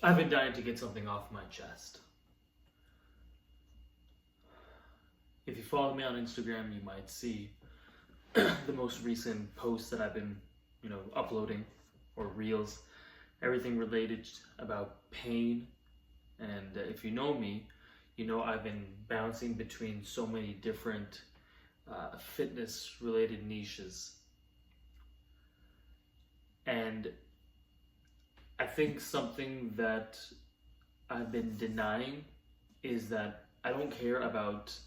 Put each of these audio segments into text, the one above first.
I've been dying to get something off my chest. If you follow me on Instagram, you might see the most recent posts that I've been, uploading, or reels, everything related about pain. And if you know me, you know I've been bouncing between so many different fitness related niches. And I think something that I've been denying is that I don't care about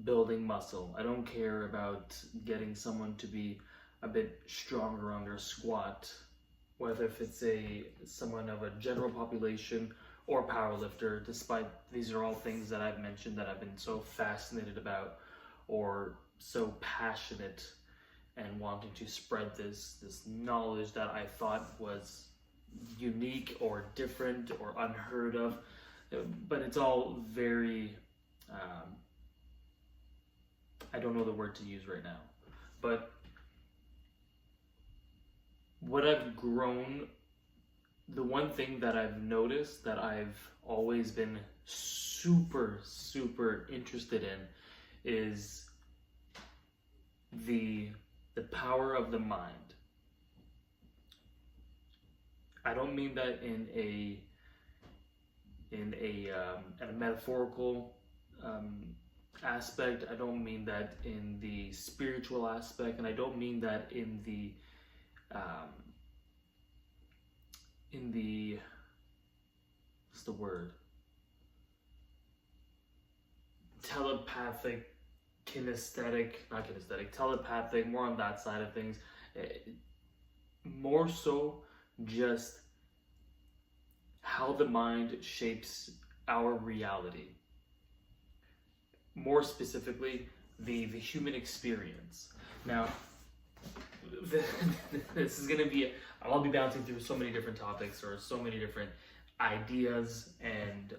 building muscle. I don't care about getting someone to be a bit stronger on their squat, whether if it's someone of a general population or powerlifter, despite these are all things that I've mentioned that I've been so fascinated about or so passionate and wanting to spread this knowledge that I thought was unique or different or unheard of. But it's all very, I don't know the word to use right now, but what I've grown, the one thing that I've noticed that I've always been super, super interested in is the power of the mind. I don't mean that in a metaphorical aspect. I don't mean that in the spiritual aspect, and I don't mean that in the what's the word? Telepathic, telepathic, more on that side of things. More so just how the mind shapes our reality. More specifically, the human experience. Now, this is going to be, I'll be bouncing through so many different topics or so many different ideas and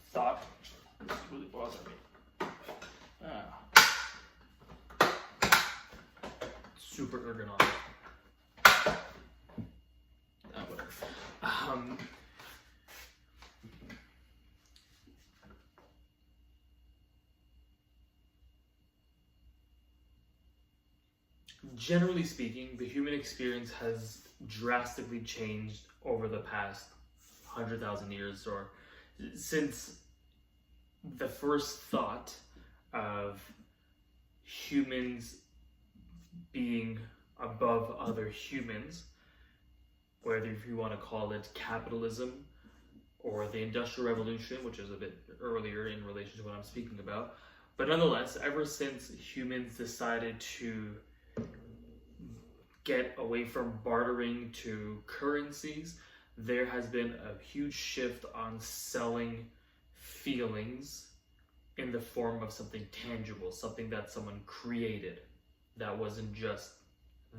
thought. This is really bothering me. Super ergonomic. Whatever. Generally speaking, the human experience has drastically changed over the past 100,000 years, or since the first thought of humans being above other humans, whether if you want to call it capitalism or the Industrial Revolution, which is a bit earlier in relation to what I'm speaking about. But nonetheless, ever since humans decided to get away from bartering to currencies, there has been a huge shift on selling feelings in the form of something tangible, something that someone created that wasn't just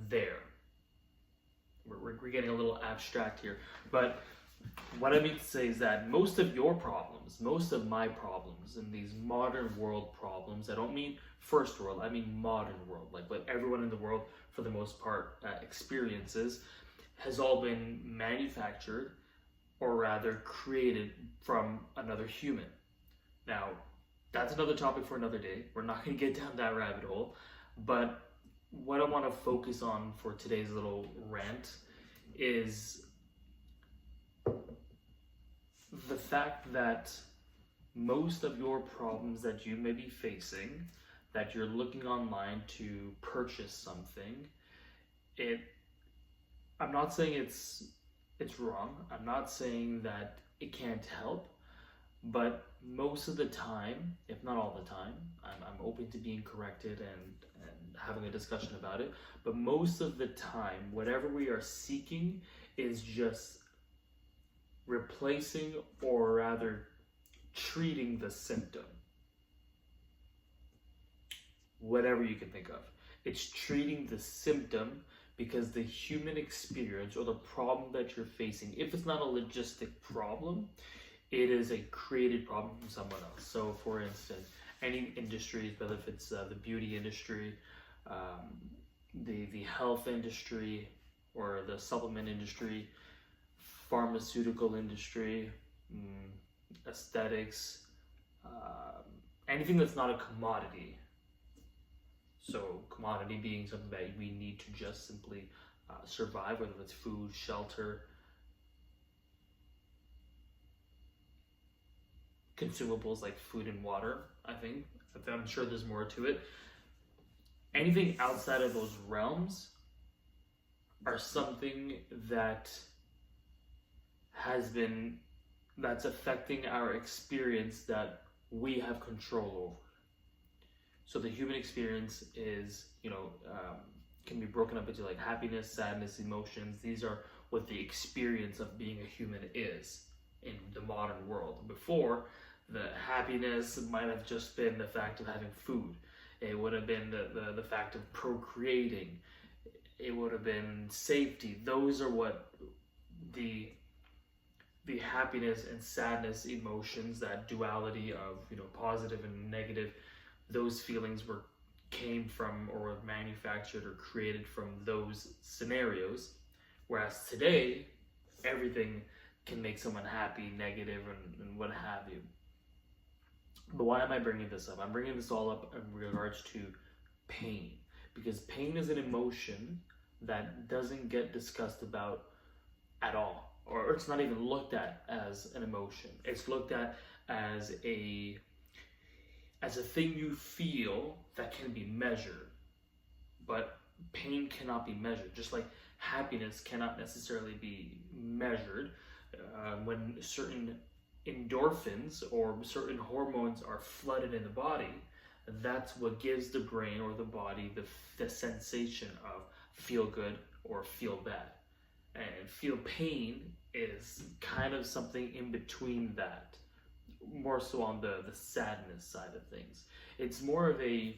there. We're getting a little abstract here, but what I mean to say is that most of your problems, most of my problems in these modern world problems, I don't mean first world, I mean modern world, like what everyone in the world for the most part experiences, has all been manufactured or rather created from another human. Now, that's another topic for another day. We're not going to get down that rabbit hole, but what I want to focus on for today's little rant is the fact that most of your problems that you may be facing, that you're looking online to purchase something, I'm not saying it's wrong. I'm not saying that it can't help, but most of the time, if not all the time, I'm open to being corrected and having a discussion about it, but most of the time, whatever we are seeking is just replacing, or rather treating, the symptom. Whatever you can think of. It's treating the symptom, because the human experience or the problem that you're facing, if it's not a logistic problem, it is a created problem from someone else. So for instance, any industries, whether if it's the beauty industry, the health industry, or the supplement industry, pharmaceutical industry, aesthetics, anything that's not a commodity. So commodity being something that we need to just simply survive, whether it's food, shelter, consumables like food and water. I'm sure there's more to it. Anything outside of those realms are something that's affecting our experience that we have control over. So the human experience is, can be broken up into like happiness, sadness, emotions. These are what the experience of being a human is in the modern world. Before, the happiness might have just been the fact of having food. It would have been the fact of procreating. It would have been safety. Those are what the happiness and sadness emotions, that duality of positive and negative, those feelings came from or were manufactured or created from those scenarios. Whereas today, everything can make someone happy, negative, and what have you. But why am I bringing this up? I'm bringing this all up in regards to pain. Because pain is an emotion that doesn't get discussed about at all. Or it's not even looked at as an emotion. It's looked at as a thing you feel that can be measured. But pain cannot be measured. Just like happiness cannot necessarily be measured. When certain endorphins or certain hormones are flooded in the body, that's what gives the brain or the body the sensation of feel good or feel bad. And feel pain is kind of something in between that, more so on the sadness side of things. It's more of a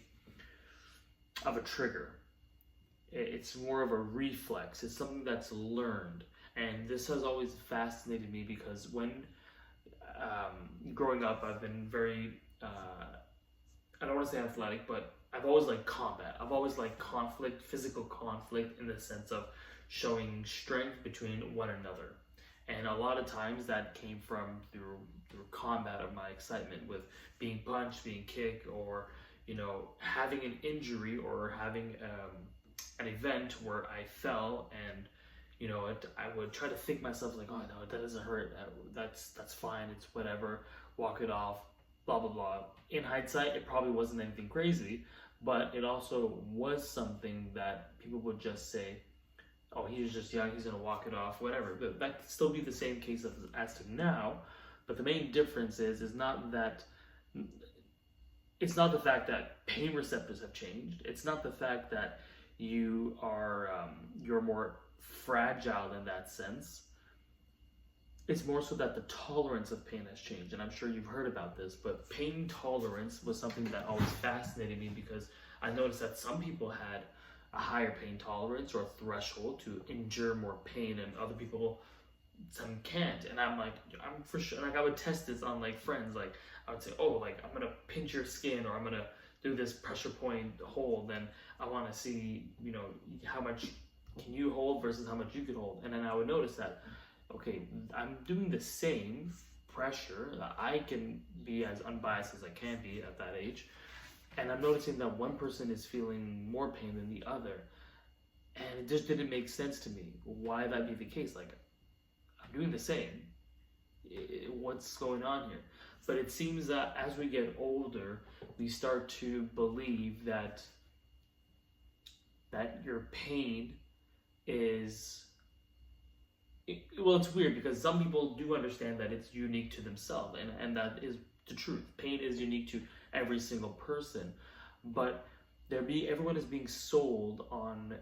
trigger. It's more of a reflex. It's something that's learned. And this has always fascinated me because when growing up, I've been very, I don't want to say athletic, but I've always liked combat. I've always liked conflict, physical conflict, in the sense of showing strength between one another. And a lot of times that came from through combat of my excitement with being punched, being kicked, or having an injury or having an event where I fell and I would try to think myself like, oh no, that doesn't hurt, that's fine, it's whatever, walk it off, blah blah blah. In hindsight, it probably wasn't anything crazy, but it also was something that people would just say, oh, he's just young, he's gonna walk it off, whatever. But that could still be the same case as to now. But the main difference is not that, it's not the fact that pain receptors have changed. It's not the fact that you are you're more fragile in that sense. It's more so that the tolerance of pain has changed. And I'm sure you've heard about this, but pain tolerance was something that always fascinated me, because I noticed that some people had a higher pain tolerance or a threshold to endure more pain, and other people, some can't. And I'm like, I'm for sure, like I would test this on like friends. Like I would say, oh, like I'm gonna pinch your skin, or I'm gonna do this pressure point hold, and I want to see, how much can you hold versus how much you can hold. And then I would notice that, okay, I'm doing the same pressure. I can be as unbiased as I can be at that age. And I'm noticing that one person is feeling more pain than the other. And it just didn't make sense to me why that be the case. Like, I'm doing the same. What's going on here? But it seems that as we get older, we start to believe that your pain is, well, it's weird because some people do understand that it's unique to themselves, and that is the truth. Pain is unique to every single person, but everyone is being sold on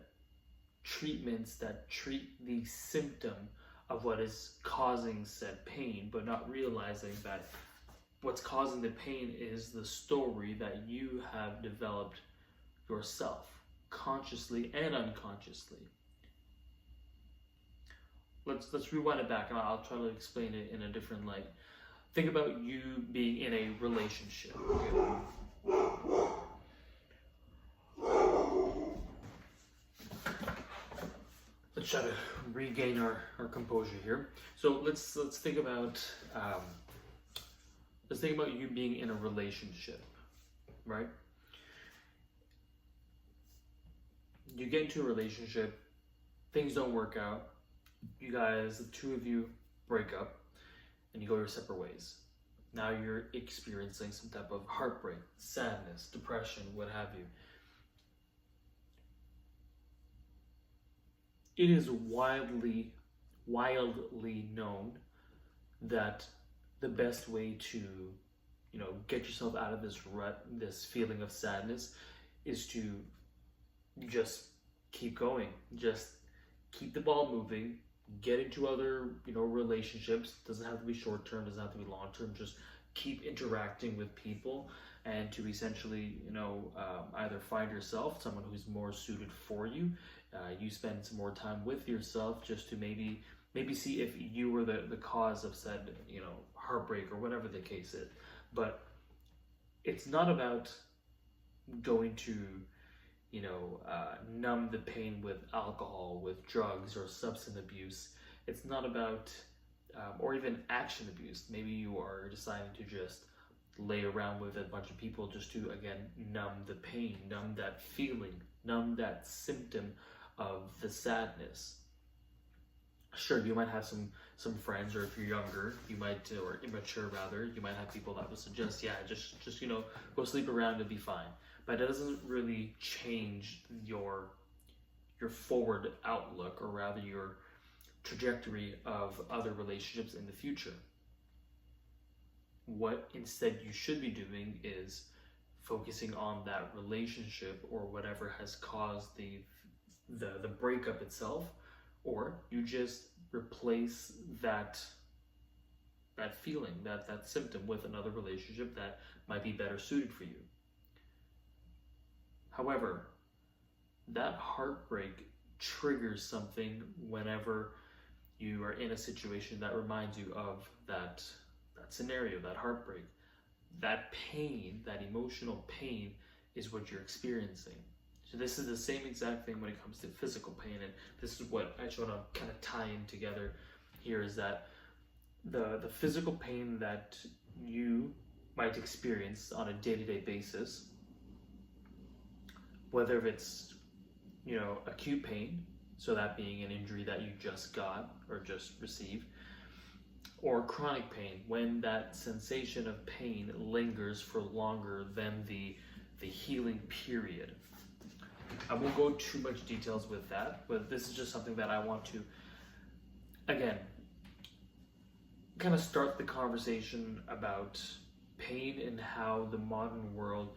treatments that treat the symptom of what is causing said pain, but not realizing that what's causing the pain is the story that you have developed yourself, consciously and unconsciously. Let's rewind it back, and I'll try to explain it in a different light. Think about you being in a relationship. Okay? let's try to regain our composure here. So let's think about you being in a relationship, right? You get into a relationship, things don't work out, you guys, the two of you break up, and you go your separate ways. Now you're experiencing some type of heartbreak, sadness, depression, what have you. It is widely known that the best way to, get yourself out of this rut, this feeling of sadness, is to just keep going. Just keep the ball moving. Get into other, relationships. Doesn't have to be short term. Doesn't have to be long term. Just keep interacting with people, and to essentially, either find yourself someone who's more suited for you. You spend some more time with yourself, just to maybe see if you were the cause of said, heartbreak or whatever the case is. But it's not about going to, numb the pain with alcohol, with drugs, or substance abuse. It's not about, or even action abuse. Maybe you are deciding to just lay around with a bunch of people just to, again, numb the pain, numb that feeling, numb that symptom of the sadness. Sure, you might have some friends, or if you're younger, you might, or immature rather, you might have people that will suggest, just go sleep around and be fine. But it doesn't really change your forward outlook, or rather your trajectory of other relationships in the future. What instead you should be doing is focusing on that relationship, or whatever has caused the breakup itself, or you just replace that feeling, that symptom, with another relationship that might be better suited for you. However, that heartbreak triggers something whenever you are in a situation that reminds you of that scenario, that heartbreak. That pain, that emotional pain, is what you're experiencing. So this is the same exact thing when it comes to physical pain, and this is what I just want to kind of tie in together here, is that the physical pain that you might experience on a day-to-day basis, whether it's, acute pain, so that being an injury that you just got or just received, or chronic pain, when that sensation of pain lingers for longer than the healing period. I won't go too much details with that, but this is just something that I want to, again, kind of start the conversation about pain and how the modern world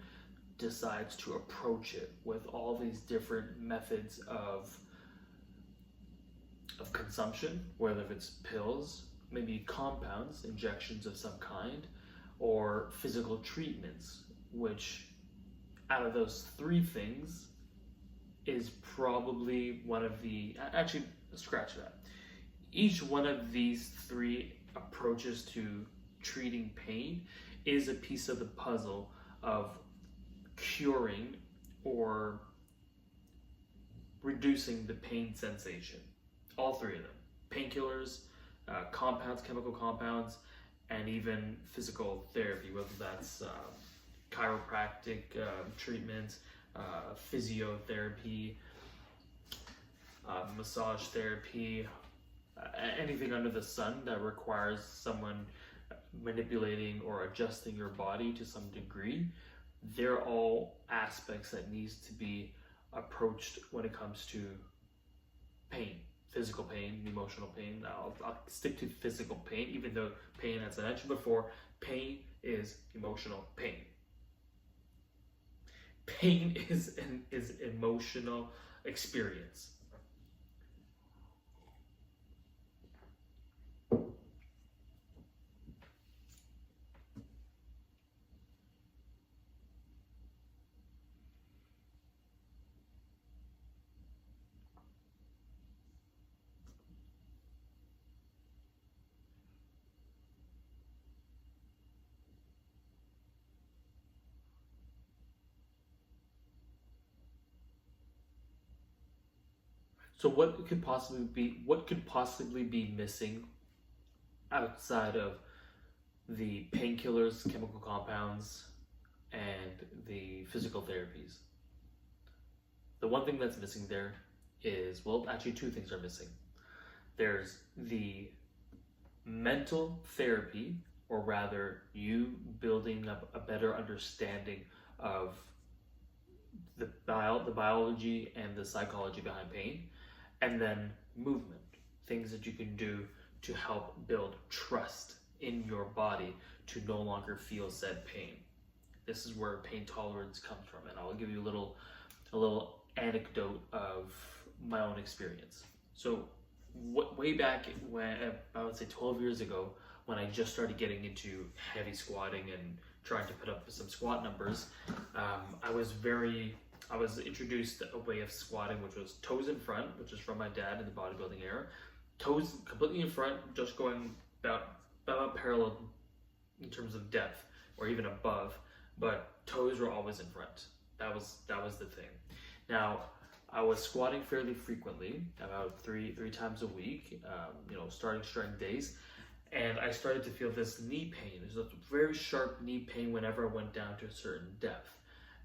decides to approach it with all these different methods of consumption, whether it's pills, maybe compounds, injections of some kind, or physical treatments, which out of those three things is probably one of the, actually, scratch that. Each one of these three approaches to treating pain is a piece of the puzzle of curing or reducing the pain sensation. All three of them. Painkillers, compounds, chemical compounds, and even physical therapy, whether that's chiropractic treatments, physiotherapy, massage therapy, anything under the sun that requires someone manipulating or adjusting your body to some degree. They're all aspects that needs to be approached when it comes to pain, physical pain, emotional pain. I'll stick to physical pain, even though pain, as I mentioned before, pain is emotional pain. Pain is emotional experience. So what could possibly be missing outside of the painkillers, chemical compounds, and the physical therapies? The one thing that's missing there is, well, actually two things are missing. There's the mental therapy, or rather you building up a better understanding of the biology and the psychology behind pain, and then movement, things that you can do to help build trust in your body to no longer feel said pain. This is where pain tolerance comes from, and I'll give you a little anecdote of my own experience. So way back when, I would say 12 years ago, when I just started getting into heavy squatting and trying to put up some squat numbers, I was introduced a way of squatting which was toes in front, which is from my dad in the bodybuilding era. Toes completely in front, just going about parallel in terms of depth, or even above, but toes were always in front. That was the thing. Now, I was squatting fairly frequently, about three times a week, starting strength days, and I started to feel this knee pain. There's a very sharp knee pain whenever I went down to a certain depth,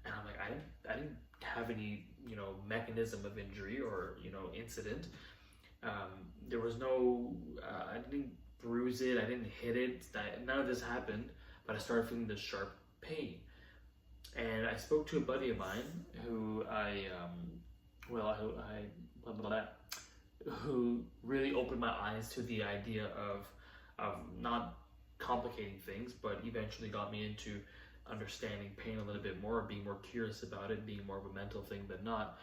and I'm like, I didn't have any mechanism of injury or incident. There was no, I didn't bruise it, I didn't hit it, none of this happened, but I started feeling this sharp pain. And I spoke to a buddy of mine who who really opened my eyes to the idea of not complicating things, but eventually got me into understanding pain a little bit more, being more curious about it, being more of a mental thing than not.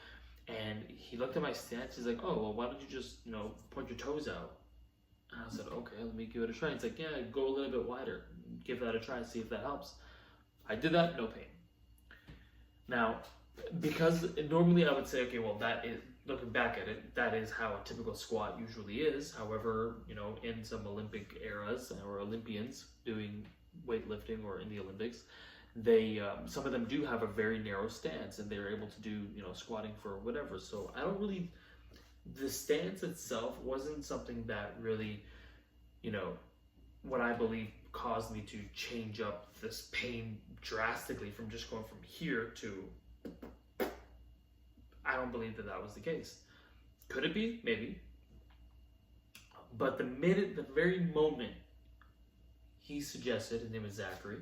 And he looked at my stance, he's like, oh, well, why don't you just, point your toes out? And I said, okay, let me give it a try. He's like, yeah, go a little bit wider, give that a try, see if that helps. I did that, no pain. Now, because normally I would say, okay, well, that is, looking back at it, that is how a typical squat usually is. However, in some Olympic eras or Olympians doing weightlifting or in the Olympics, they some of them do have a very narrow stance, and they're able to do squatting for whatever. So I don't really, the stance itself wasn't something that really what I believe caused me to change up this pain drastically from just going from here to, I don't believe that was the case. Could it be? Maybe. But the very moment he suggested, his name is Zachary,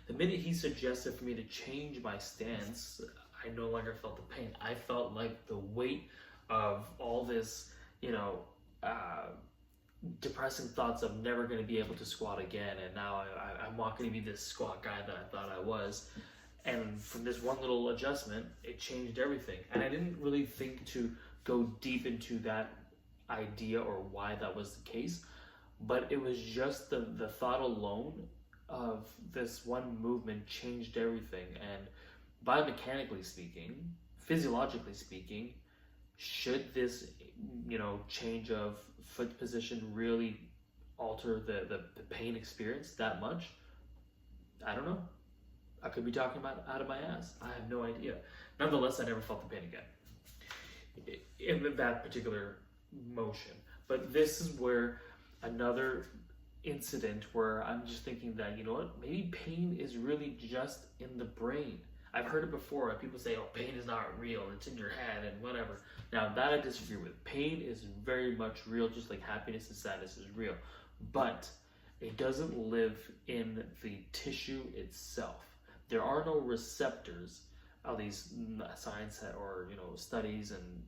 the minute he suggested for me to change my stance, I no longer felt the pain. I felt like the weight of all this, depressing thoughts of never going to be able to squat again, and now I'm not going to be this squat guy that I thought I was. And from this one little adjustment, it changed everything. And I didn't really think to go deep into that idea or why that was the case, but it was just the thought alone of this one movement changed everything. And biomechanically speaking, physiologically speaking, should this change of foot position really alter the pain experience that much? I don't know. I could be talking about out of my ass. I have no idea. Nonetheless, I never felt the pain again in that particular motion. But this is where another incident where I'm just thinking that, maybe pain is really just in the brain. I've heard it before. People say, oh, pain is not real, it's in your head and whatever. Now, that I disagree with. Pain is very much real, just like happiness and sadness is real. But it doesn't live in the tissue itself. There are no receptors, at least science or studies and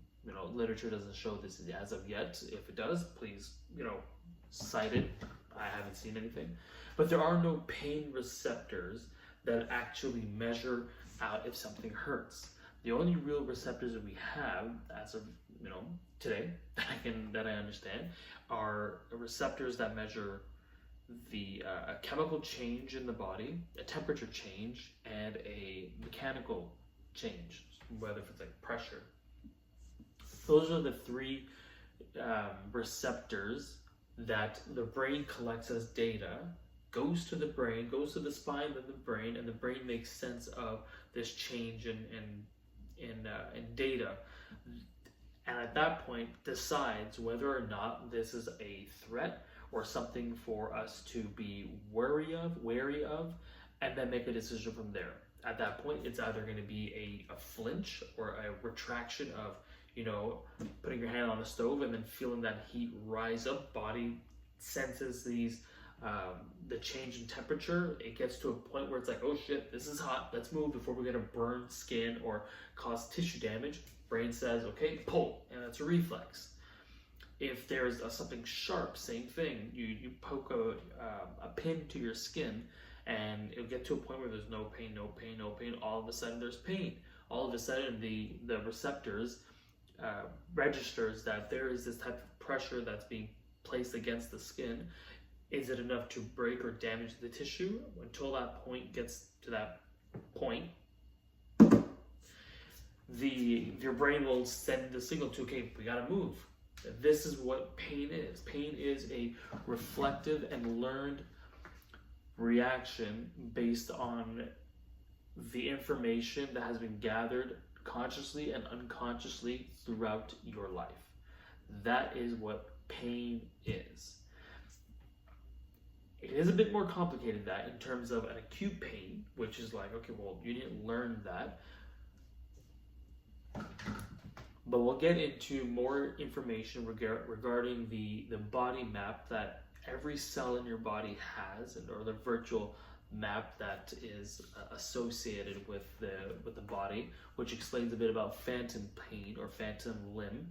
literature doesn't show this as of yet. If it does, please cite it. I haven't seen anything. But there are no pain receptors that actually measure out if something hurts. The only real receptors that we have as of today that I understand are receptors that measure the a chemical change in the body, a temperature change, and a mechanical change, whether it's like pressure. Those are the three receptors that the brain collects as data, goes to the brain, goes to the spine, then the brain, and the brain makes sense of this change in data. and at that point decides whether or not this is a threat or something for us to be wary of, and then make a decision from there. At that point, it's either going to be a flinch or a retraction of, putting your hand on the stove and then feeling that heat rise up. Body senses the change in temperature. It gets to a point where it's like, oh shit, this is hot, let's move before we're going to burn skin or cause tissue damage. Brain says, okay, pull, and that's a reflex. If there's something sharp, same thing. You poke a pin to your skin, and it'll get to a point where there's no pain. All of a sudden, there's pain. All of a sudden, the receptors registers that there is this type of pressure that's being placed against the skin. Is it enough to break or damage the tissue? Until that point gets to that point, your brain will send the signal to, okay, we gotta move. This is what pain is. Pain is a reflective and learned reaction based on the information that has been gathered consciously and unconsciously throughout your life. That is what pain is. It is a bit more complicated that in terms of an acute pain, which is like, okay, well, you didn't learn that. But we'll get into more information regarding the body map that every cell in your body has, or the virtual map that is associated with the body, which explains a bit about phantom pain or phantom limb,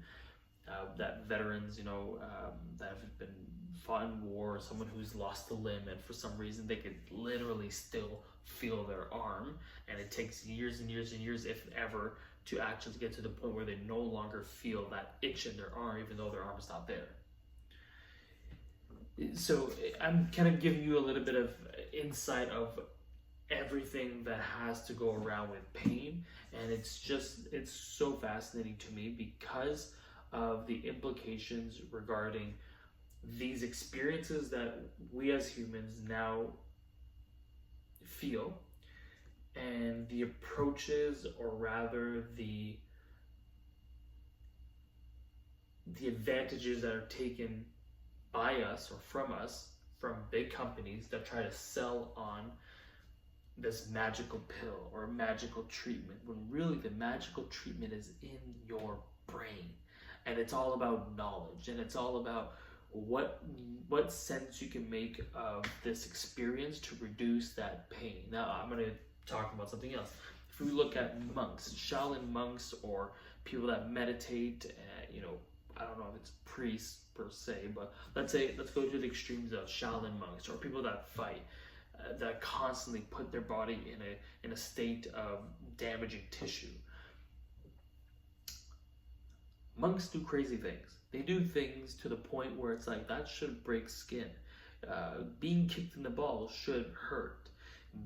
that veterans, that have been fought in war, or someone who's lost a limb, and for some reason they could literally still feel their arm, and it takes years and years and years, if ever, to actually get to the point where they no longer feel that itch in their arm, even though their arm is not there. So I'm kind of giving you a little bit of insight of everything that has to go around with pain, and it's so fascinating to me because of the implications regarding these experiences that we as humans now feel, and the approaches, or rather the advantages that are taken by us or from us, from big companies that try to sell on this magical pill or magical treatment, when really the magical treatment is in your brain, and it's all about knowledge, and it's all about what sense you can make of this experience to reduce that pain. Now I'm going to talk about something else. If we look at monks, Shaolin monks, or people that meditate, I don't know if it's priests per se, but let's go to the extremes of Shaolin monks, or people that fight, that constantly put their body in a state of damaging tissue. Monks do crazy things. They do things to the point where it's like, that should break skin. Being kicked in the balls should hurt.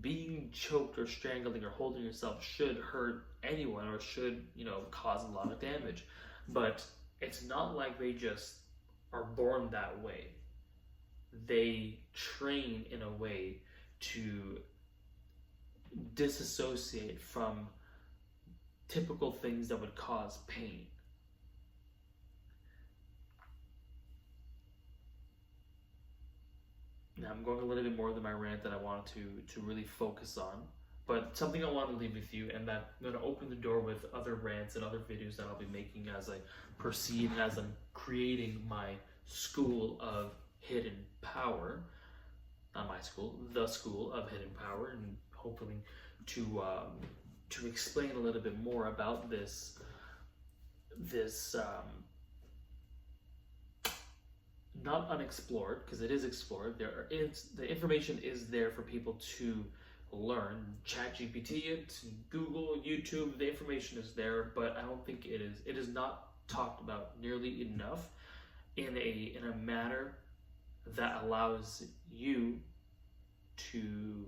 Being choked or strangling or holding yourself should hurt anyone, or should, cause a lot of damage. But it's not like they just are born that way. They train in a way to disassociate from typical things that would cause pain. Now I'm going a little bit more than my rant that I wanted to really focus on, but something I want to leave with you, and that I'm going to open the door with other rants and other videos that I'll be making as I proceed and as I'm creating my School of Hidden Power. Not my school, the School of Hidden Power, and hopefully to explain a little bit more about this not unexplored, because it is explored. The information is there for people to learn. ChatGPT it, Google, YouTube, the information is there, but I don't think it is not talked about nearly enough in a manner that allows you to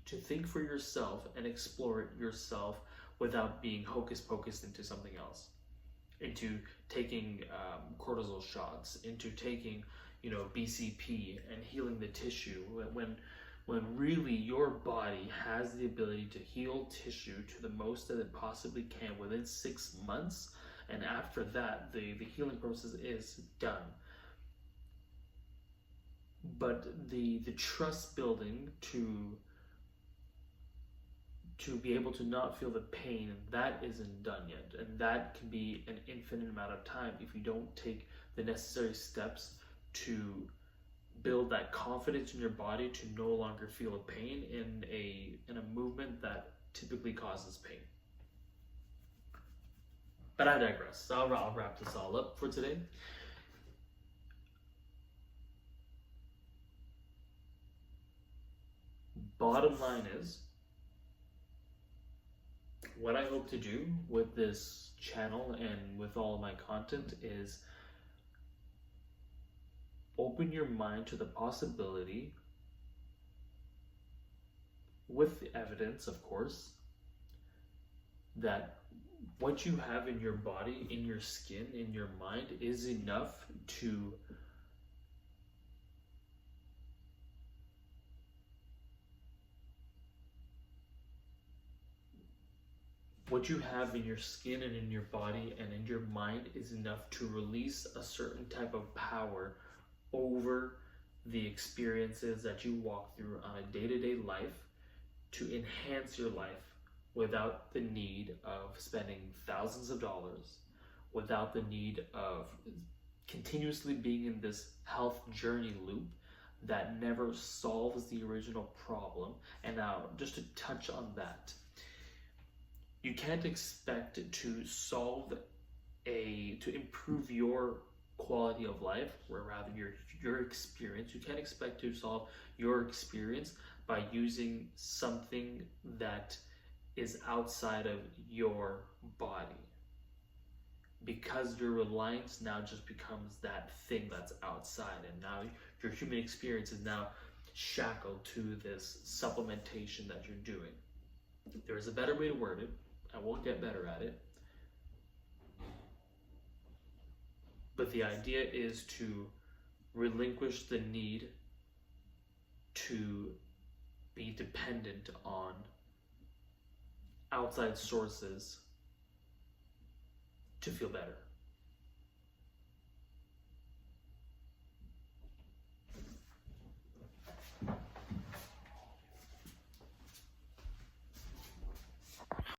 think for yourself and explore it yourself without being hocus pocus into something else, into taking cortisol shots, into taking BCP and healing the tissue, when really your body has the ability to heal tissue to the most that it possibly can within 6 months. and after that the healing process is done. But the trust building to be able to not feel the pain, that isn't done yet, and that can be an infinite amount of time if you don't take the necessary steps to build that confidence in your body to no longer feel a pain in a movement that typically causes pain. But I digress. So I'll wrap this all up for today. Bottom line is, what I hope to do with this channel and with all of my content is open your mind to the possibility, with the evidence of course, that what you have in your body, in your skin, in your mind is enough to what you have in your skin and in your body and in your mind is enough to release a certain type of power over the experiences that you walk through on a day-to-day life, to enhance your life without the need of spending thousands of dollars, without the need of continuously being in this health journey loop that never solves the original problem. And now, just to touch on that, you can't expect to improve your quality of life, or rather your experience. You can't expect to solve your experience by using something that is outside of your body, because your reliance now just becomes that thing that's outside, and now your human experience is now shackled to this supplementation that you're doing. There is a better way to word it. I will get better at it. But the idea is to relinquish the need to be dependent on outside sources to feel better.